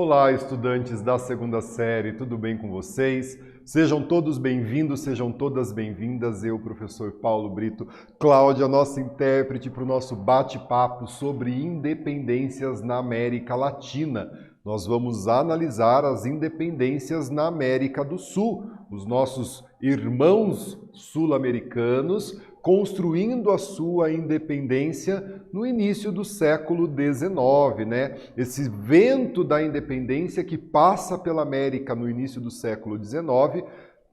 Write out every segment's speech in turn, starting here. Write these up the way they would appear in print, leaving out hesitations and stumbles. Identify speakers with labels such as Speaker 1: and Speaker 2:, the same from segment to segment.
Speaker 1: Olá, estudantes da segunda série, tudo bem com vocês? Sejam todos bem-vindos, sejam todas bem-vindas. Eu, professor Paulo Brito, Cláudia, nossa intérprete para o nosso bate-papo sobre independências na América Latina. Nós vamos analisar as independências na América do Sul, os nossos irmãos sul-americanos construindo a sua independência no início do século XIX, né? Esse vento da independência que passa pela América no início do século XIX,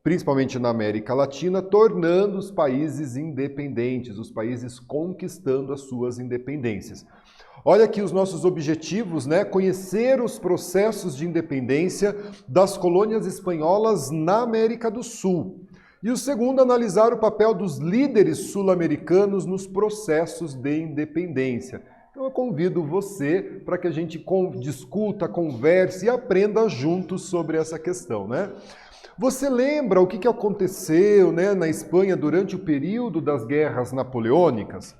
Speaker 1: principalmente na América Latina, tornando os países independentes, os países conquistando as suas independências. Olha aqui os nossos objetivos, né? Conhecer os processos de independência das colônias espanholas na América do Sul. E o segundo, analisar o papel dos líderes sul-americanos nos processos de independência. Então eu convido você para que a gente discuta, converse e aprenda juntos sobre essa questão, né? Você lembra o que aconteceu, né, na Espanha durante o período das guerras napoleônicas?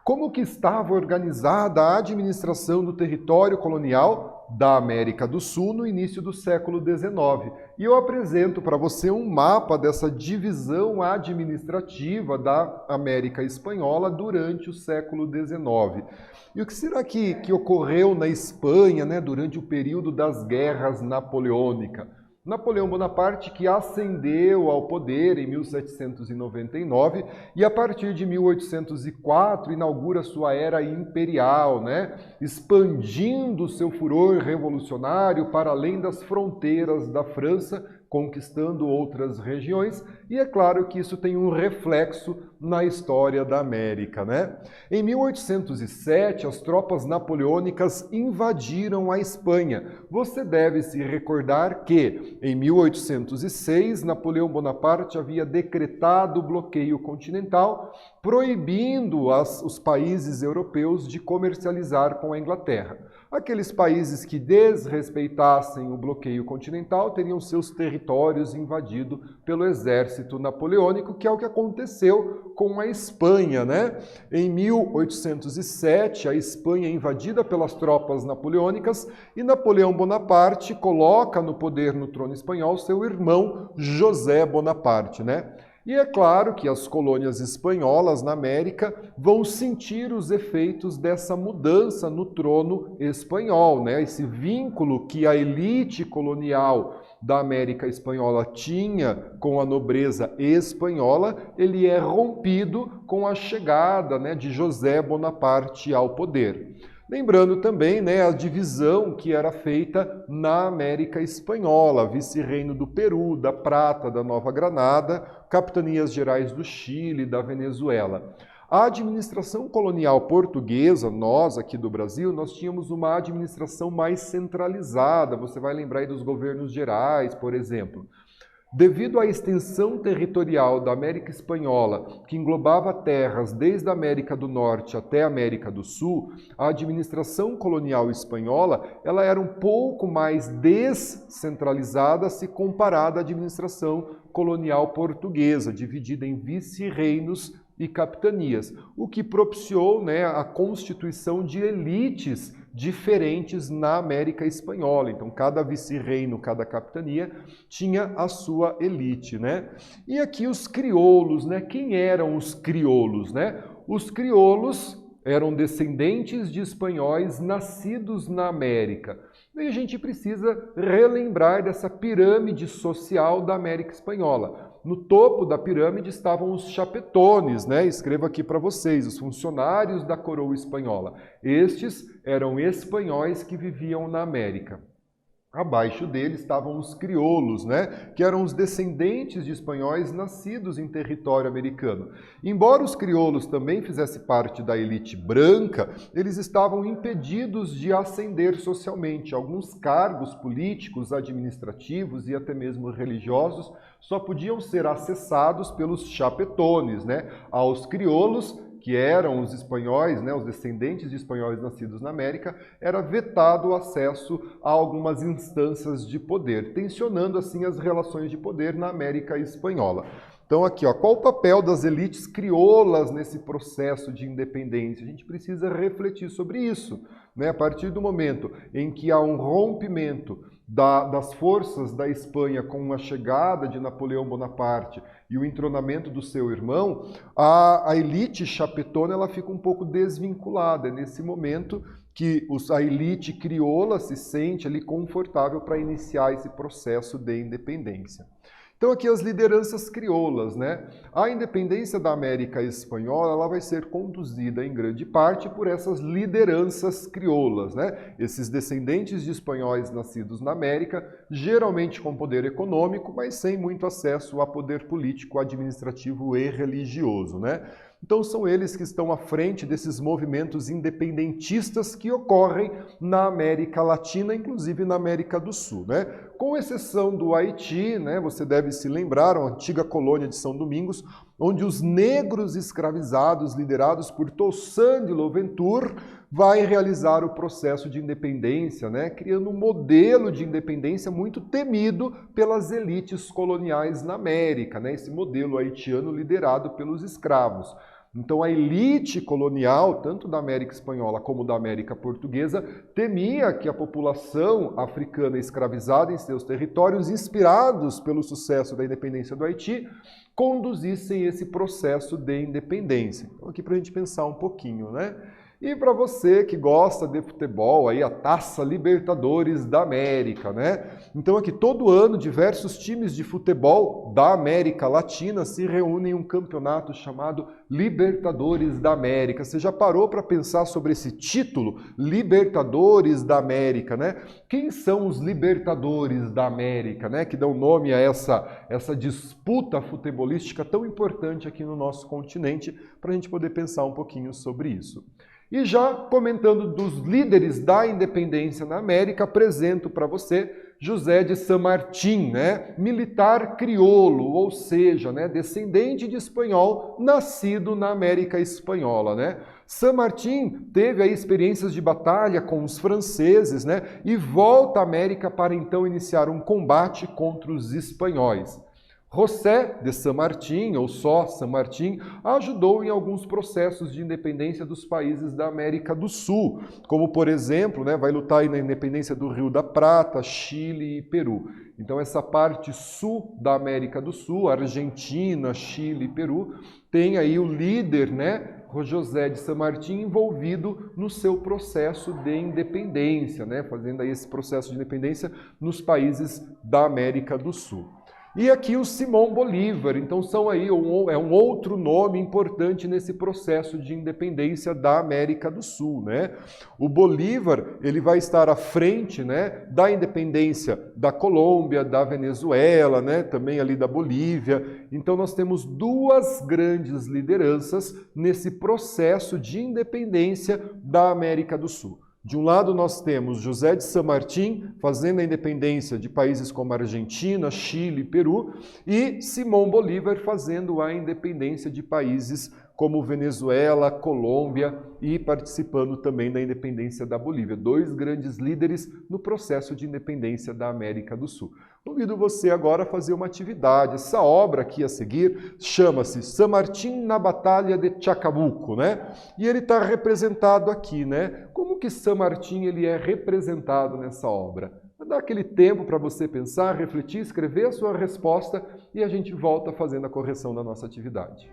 Speaker 1: Como que estava organizada a administração do território colonial da América do Sul no início do século XIX. E eu apresento para você um mapa dessa divisão administrativa da América Espanhola durante o século XIX. E o que será que ocorreu na Espanha, né, durante o período das guerras napoleônicas? Napoleão Bonaparte, que ascendeu ao poder em 1799 e a partir de 1804 inaugura sua era imperial, né? Expandindo seu furor revolucionário para além das fronteiras da França, conquistando outras regiões, e é claro que isso tem um reflexo na história da América, né? Em 1807, as tropas napoleônicas invadiram a Espanha. Você deve se recordar que, em 1806, Napoleão Bonaparte havia decretado o bloqueio continental, proibindo os países europeus de comercializar com a Inglaterra. Aqueles países que desrespeitassem o bloqueio continental teriam seus territórios invadidos pelo exército napoleônico, que é o que aconteceu com a Espanha, né? Em 1807, a Espanha é invadida pelas tropas napoleônicas e Napoleão Bonaparte coloca no poder no trono espanhol seu irmão José Bonaparte, né? E é claro que as colônias espanholas na América vão sentir os efeitos dessa mudança no trono espanhol, né? Esse vínculo que a elite colonial da América Espanhola tinha com a nobreza espanhola, ele é rompido com a chegada, né, de José Bonaparte ao poder. Lembrando também, né, a divisão que era feita na América Espanhola, vice-reino do Peru, da Prata, da Nova Granada, capitanias gerais do Chile, da Venezuela. A administração colonial portuguesa, nós aqui do Brasil, nós tínhamos uma administração mais centralizada. Você vai lembrar aí dos governos gerais, por exemplo. Devido à extensão territorial da América Espanhola, que englobava terras desde a América do Norte até a América do Sul, a administração colonial espanhola ela era um pouco mais descentralizada se comparada à administração colonial portuguesa, dividida em vice-reinos e capitanias, o que propiciou, né, a constituição de elites diferentes na América Espanhola. Então, cada vice-reino, cada capitania tinha a sua elite, né? E aqui os crioulos, né? Quem eram os crioulos, né? Os crioulos eram descendentes de espanhóis nascidos na América. E a gente precisa relembrar dessa pirâmide social da América Espanhola. No topo da pirâmide estavam os chapetones, né? Escrevo aqui para vocês, os funcionários da coroa espanhola. Estes eram espanhóis que viviam na América. Abaixo deles estavam os crioulos, né? Que eram os descendentes de espanhóis nascidos em território americano. Embora os crioulos também fizessem parte da elite branca, eles estavam impedidos de ascender socialmente. Alguns cargos políticos, administrativos e até mesmo religiosos só podiam ser acessados pelos chapetones, né? Aos crioulos, que eram os espanhóis, né, os descendentes de espanhóis nascidos na América, era vetado o acesso a algumas instâncias de poder, tensionando assim as relações de poder na América Espanhola. Então aqui, ó, qual o papel das elites crioulas nesse processo de independência? A gente precisa refletir sobre isso, né? A partir do momento em que há um rompimento das forças da Espanha com a chegada de Napoleão Bonaparte e o entronamento do seu irmão, a elite chapetona ela fica um pouco desvinculada. É nesse momento que a elite crioula se sente ali confortável para iniciar esse processo de independência. Então aqui as lideranças crioulas, né? A independência da América Espanhola ela vai ser conduzida em grande parte por essas lideranças crioulas, né? Esses descendentes de espanhóis nascidos na América, geralmente com poder econômico, mas sem muito acesso a poder político, administrativo e religioso, né? Então são eles que estão à frente desses movimentos independentistas que ocorrem na América Latina, inclusive na América do Sul, né? Com exceção do Haiti, né? Você deve se lembrar, a antiga colônia de São Domingos, onde os negros escravizados, liderados por Toussaint de Louverture, vai realizar o processo de independência, né? Criando um modelo de independência muito temido pelas elites coloniais na América, né? Esse modelo haitiano liderado pelos escravos. Então a elite colonial, tanto da América Espanhola como da América Portuguesa, temia que a população africana escravizada em seus territórios, inspirados pelo sucesso da independência do Haiti, conduzissem esse processo de independência. Então aqui para a gente pensar um pouquinho, né? E para você que gosta de futebol, aí a Taça Libertadores da América, né? Então aqui todo ano diversos times de futebol da América Latina se reúnem em um campeonato chamado Libertadores da América. Você já parou para pensar sobre esse título, Libertadores da América, né? Quem são os Libertadores da América, né? Que dão nome a essa disputa futebolística tão importante aqui no nosso continente, para a gente poder pensar um pouquinho sobre isso. E já comentando dos líderes da independência na América, apresento para você José de San Martín, né? Militar crioulo, ou seja, né? Descendente de espanhol, nascido na América Espanhola, né? San Martín teve aí experiências de batalha com os franceses, né? E volta à América para então iniciar um combate contra os espanhóis. José de San Martín, ou só San Martín, ajudou em alguns processos de independência dos países da América do Sul, como, por exemplo, né, vai lutar aí na independência do Rio da Prata, Chile e Peru. Então, essa parte sul da América do Sul, Argentina, Chile e Peru, tem aí o líder, né, José de San Martín, envolvido no seu processo de independência, né, fazendo aí esse processo de independência nos países da América do Sul. E aqui o Simão Bolívar, então são aí é um outro nome importante nesse processo de independência da América do Sul, né? O Bolívar, ele vai estar à frente, né, da independência da Colômbia, da Venezuela, né, também ali da Bolívia. Então nós temos duas grandes lideranças nesse processo de independência da América do Sul. De um lado nós temos José de San Martín fazendo a independência de países como Argentina, Chile e Peru, e Simão Bolívar fazendo a independência de países como Venezuela, Colômbia e participando também da independência da Bolívia. Dois grandes líderes no processo de independência da América do Sul. Convido você agora a fazer uma atividade. Essa obra aqui a seguir chama-se San Martín na Batalha de Chacabuco, né? E ele está representado aqui, né? Como que San Martín ele é representado nessa obra? Vou dar aquele tempo para você pensar, refletir, escrever a sua resposta e a gente volta fazendo a correção da nossa atividade.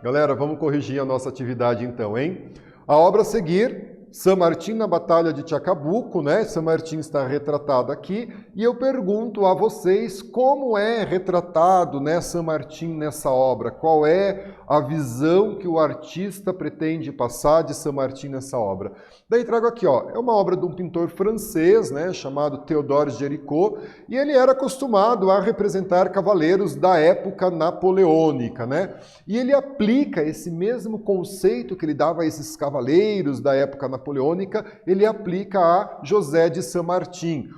Speaker 1: Galera, vamos corrigir a nossa atividade então, hein? A obra a seguir, San Martín na Batalha de Chacabuco, né? San Martín está retratado aqui, e eu pergunto a vocês como é retratado, né, San Martín nessa obra? Qual é a visão que o artista pretende passar de San Martín nessa obra? Daí trago aqui, ó, é uma obra de um pintor francês, né, chamado Théodore Géricault, e ele era acostumado a representar cavaleiros da época napoleônica, né? E ele aplica esse mesmo conceito que ele dava a esses cavaleiros da época napoleônica, ele aplica a José de San Martín.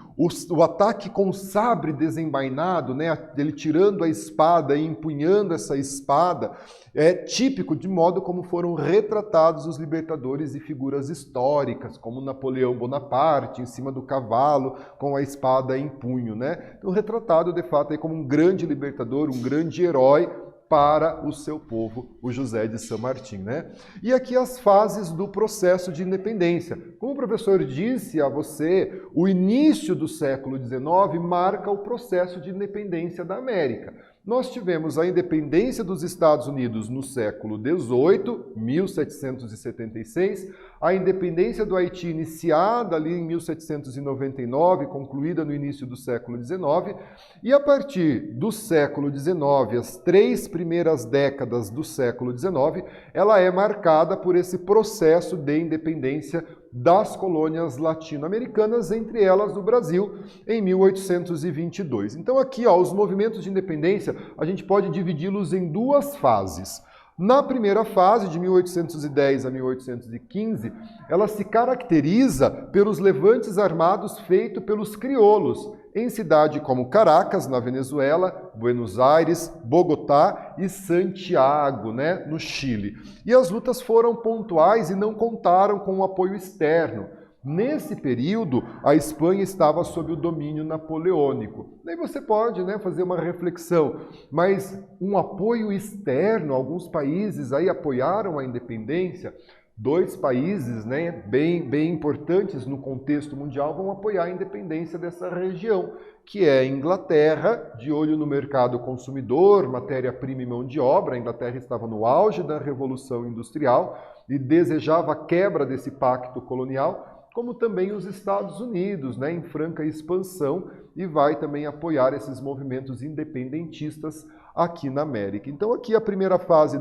Speaker 1: O ataque com sabre desembainado, né, ele tirando a espada e empunhando essa espada, é típico de modo como foram retratados os libertadores e figuras históricas, como Napoleão Bonaparte, em cima do cavalo, com a espada em punho, né? Então, retratado, de fato, aí como um grande libertador, um grande herói para o seu povo, o José de San Martín, né? E aqui as fases do processo de independência. Como o professor disse a você, o início do século XIX marca o processo de independência da América. Nós tivemos a independência dos Estados Unidos no século XVIII, 1776, a independência do Haiti iniciada ali em 1799, concluída no início do século XIX, e a partir do século XIX, as 3 primeiras décadas do século XIX, ela é marcada por esse processo de independência das colônias latino-americanas, entre elas do Brasil, em 1822. Então aqui, ó, os movimentos de independência, a gente pode dividi-los em 2 fases. Na primeira fase, de 1810 a 1815, ela se caracteriza pelos levantes armados feitos pelos crioulos, em cidades como Caracas, na Venezuela, Buenos Aires, Bogotá e Santiago, né, no Chile. E as lutas foram pontuais e não contaram com o apoio externo. Nesse período, a Espanha estava sob o domínio napoleônico. Daí você pode, né, fazer uma reflexão, mas um apoio externo, alguns países aí apoiaram a independência. 2 países, né, bem importantes no contexto mundial vão apoiar a independência dessa região, que é a Inglaterra, de olho no mercado consumidor, matéria-prima e mão de obra. A Inglaterra estava no auge da Revolução Industrial e desejava a quebra desse pacto colonial, como também os Estados Unidos, né, em franca expansão, e vai também apoiar esses movimentos independentistas aqui na América. Então aqui a primeira fase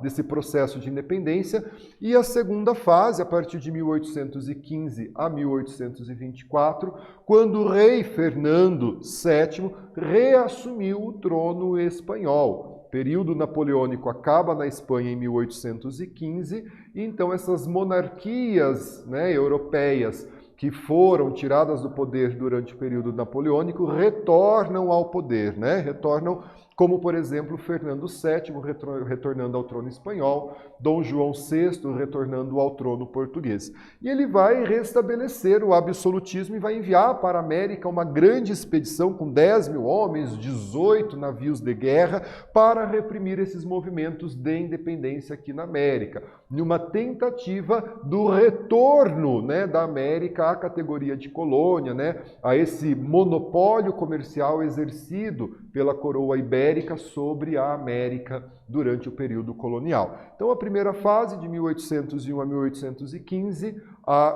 Speaker 1: desse processo de independência, e a segunda fase, a partir de 1815 a 1824, quando o rei Fernando VII reassumiu o trono espanhol. O período napoleônico acaba na Espanha em 1815, e então essas monarquias, né, europeias que foram tiradas do poder durante o período napoleônico retornam ao poder, né? Retornam, como por exemplo Fernando VII retornando ao trono espanhol, Dom João VI retornando ao trono português. E ele vai restabelecer o absolutismo e vai enviar para a América uma grande expedição com 10 mil homens, 18 navios de guerra, para reprimir esses movimentos de independência aqui na América, numa tentativa do retorno, né, da América à categoria de colônia, né, a esse monopólio comercial exercido pela coroa ibérica sobre a América durante o período colonial. Então, a primeira fase, de 1801 a 1815,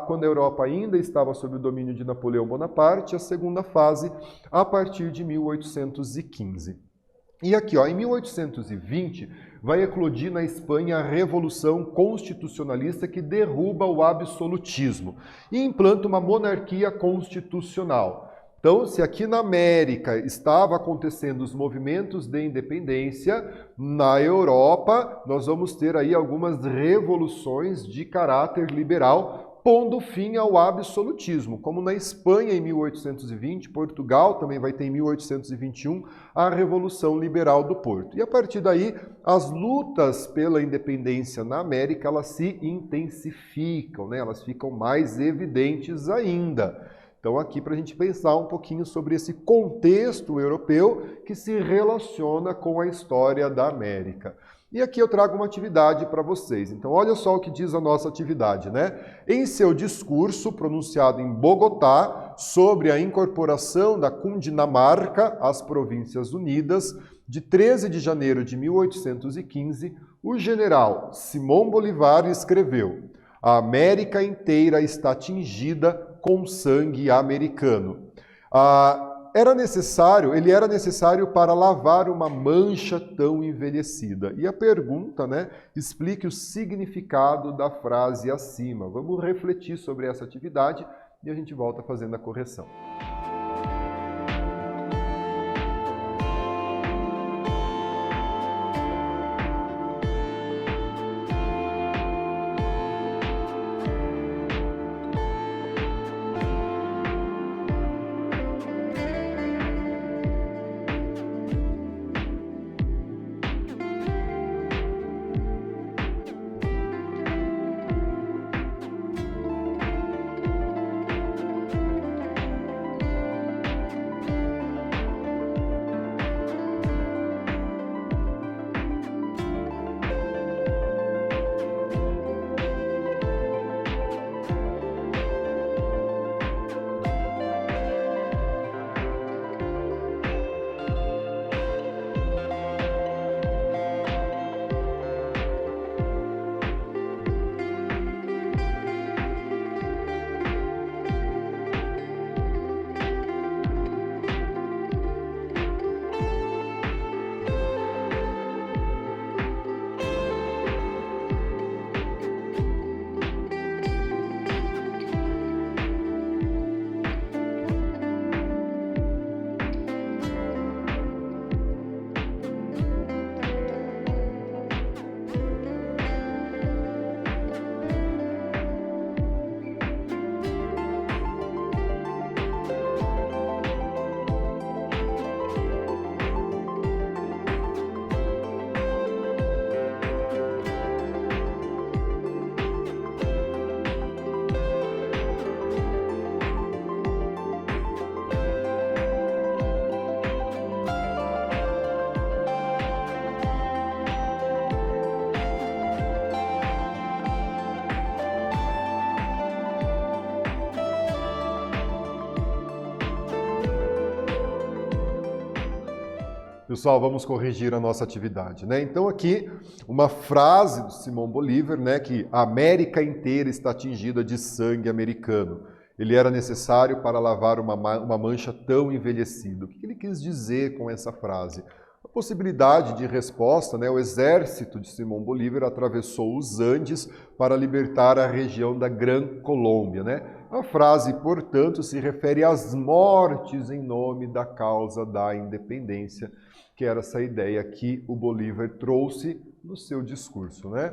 Speaker 1: quando a Europa ainda estava sob o domínio de Napoleão Bonaparte, a segunda fase, a partir de 1815. E aqui, ó, em 1820, vai eclodir na Espanha a Revolução Constitucionalista, que derruba o absolutismo e implanta uma monarquia constitucional. Então, se aqui na América estava acontecendo os movimentos de independência, na Europa nós vamos ter aí algumas revoluções de caráter liberal, pondo fim ao absolutismo, como na Espanha em 1820, Portugal também vai ter em 1821 a Revolução Liberal do Porto. E a partir daí, as lutas pela independência na América, elas se intensificam, né? Elas ficam mais evidentes ainda. Então aqui para a gente pensar um pouquinho sobre esse contexto europeu que se relaciona com a história da América. E aqui eu trago uma atividade para vocês. Então olha só o que diz a nossa atividade, né? Em seu discurso pronunciado em Bogotá sobre a incorporação da Cundinamarca às Províncias Unidas, de 13 de janeiro de 1815, O general Simão Bolívar escreveu: "A América inteira está tingida com sangue americano." Ele era necessário para lavar uma mancha tão envelhecida. E a pergunta, né, explique o significado da frase acima. Vamos refletir sobre essa atividade e a gente volta fazendo a correção. Pessoal, vamos corrigir a nossa atividade, né? Então aqui uma frase do Simão Bolívar, né, que a América inteira está tingida de sangue americano. Ele era necessário para lavar uma mancha tão envelhecida. O que ele quis dizer com essa frase? A possibilidade de resposta, né? O exército de Simão Bolívar atravessou os Andes para libertar a região da Gran Colômbia, né? A frase, portanto, se refere às mortes em nome da causa da independência, que era essa ideia que o Bolívar trouxe no seu discurso, né?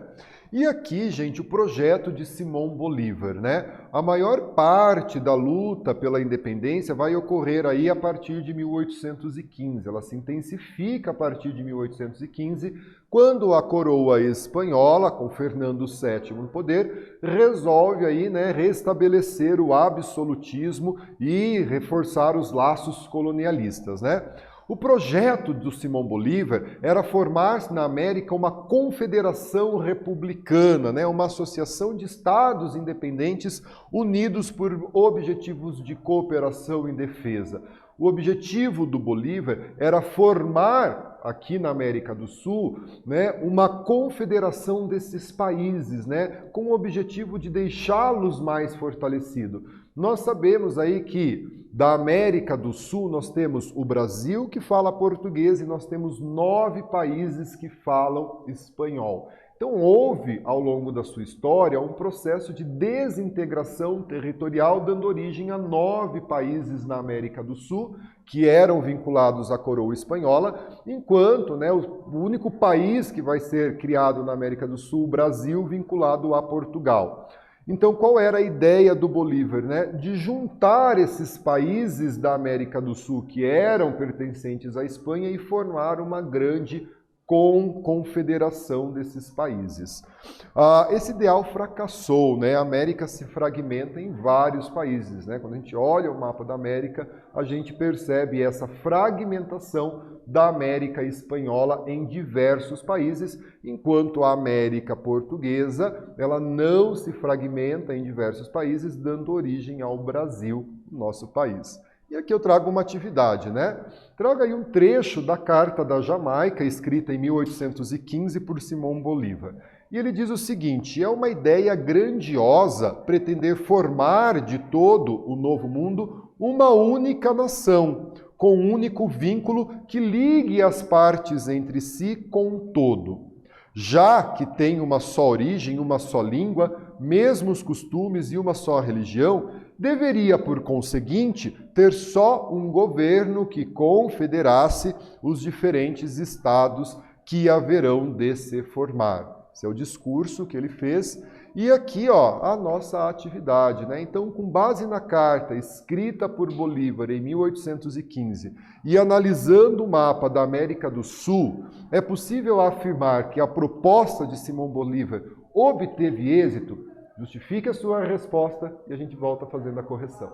Speaker 1: E aqui, gente, o projeto de Simão Bolívar, né? A maior parte da luta pela independência vai ocorrer aí a partir de 1815. Ela se intensifica a partir de 1815, quando a coroa espanhola, com Fernando VII no poder, resolve aí, né, restabelecer o absolutismo e reforçar os laços colonialistas, né? O projeto do Simão Bolívar era formar na América uma confederação republicana, né? Uma associação de estados independentes unidos por objetivos de cooperação e defesa. O objetivo do Bolívar era formar aqui na América do Sul, né, uma confederação desses países, né, com o objetivo de deixá-los mais fortalecidos. Nós sabemos aí que da América do Sul nós temos o Brasil, que fala português, e nós temos 9 países que falam espanhol. Então houve, ao longo da sua história, um processo de desintegração territorial, dando origem a 9 países na América do Sul, que eram vinculados à coroa espanhola, enquanto, né, o único país que vai ser criado na América do Sul, o Brasil, vinculado a Portugal. Então, qual era a ideia do Bolívar, né? De juntar esses países da América do Sul que eram pertencentes à Espanha e formar uma grande confederação desses países. Esse ideal fracassou, né? A América se fragmenta em vários países, né? Quando a gente olha o mapa da América, a gente percebe essa fragmentação da América espanhola em diversos países, enquanto a América portuguesa, ela não se fragmenta em diversos países, dando origem ao Brasil, nosso país. E aqui eu trago uma atividade, né? Trago aí um trecho da Carta da Jamaica, escrita em 1815 por Simão Bolívar. E ele diz o seguinte: é uma ideia grandiosa pretender formar de todo o novo mundo uma única nação, com um único vínculo que ligue as partes entre si com um todo. Já que tem uma só origem, uma só língua, mesmos costumes e uma só religião, deveria, por conseguinte, ter só um governo que confederasse os diferentes estados que haverão de se formar. Esse é o discurso que ele fez. E aqui, ó, a nossa atividade, né? Então, com base na carta escrita por Bolívar em 1815 e analisando o mapa da América do Sul, é possível afirmar que a proposta de Simão Bolívar obteve êxito? Justifique a sua resposta e a gente volta fazendo a correção.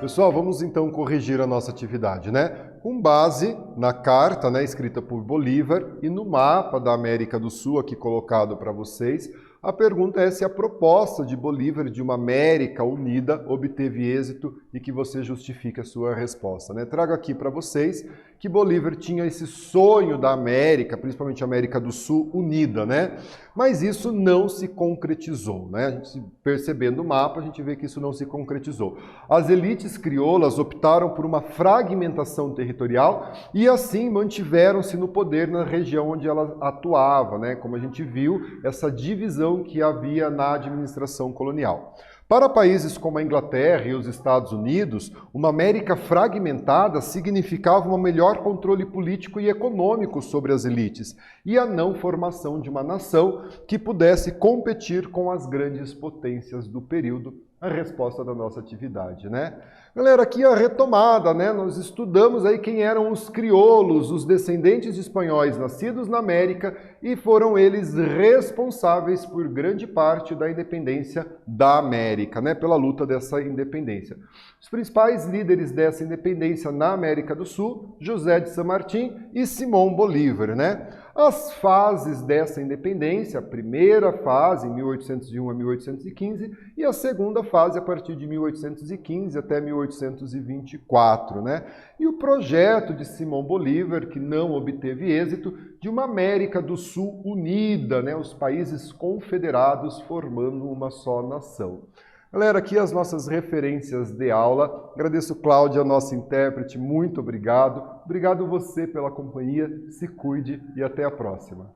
Speaker 1: Pessoal, vamos então corrigir a nossa atividade, né? Com base na carta, né, escrita por Bolívar e no mapa da América do Sul aqui colocado para vocês, a pergunta é se a proposta de Bolívar de uma América unida obteve êxito e que você justifique a sua resposta, né? Trago aqui para vocês que Bolívar tinha esse sonho da América, principalmente a América do Sul, unida, né? Mas isso não se concretizou, né? A gente, percebendo o mapa, a gente vê que isso não se concretizou. As elites crioulas optaram por uma fragmentação territorial e assim mantiveram-se no poder na região onde ela atuava, né? Como a gente viu, essa divisão que havia na administração colonial. Para países como a Inglaterra e os Estados Unidos, uma América fragmentada significava um melhor controle político e econômico sobre as elites e a não formação de uma nação que pudesse competir com as grandes potências do período. A resposta da nossa atividade, né? Galera, aqui a retomada, né? Nós estudamos aí quem eram os crioulos, os descendentes de espanhóis nascidos na América e foram eles responsáveis por grande parte da independência da América, né? Pela luta dessa independência. Os principais líderes dessa independência na América do Sul, José de San Martín e Simão Bolívar, né? As fases dessa independência, a primeira fase, em 1801 a 1815, e a segunda fase, a partir de 1815 até 1824, né? E o projeto de Simão Bolívar, que não obteve êxito, de uma América do Sul unida, né? Os países confederados formando uma só nação. Galera, aqui as nossas referências de aula. Agradeço Cláudia, nossa intérprete, muito obrigado. Obrigado você pela companhia, se cuide e até a próxima.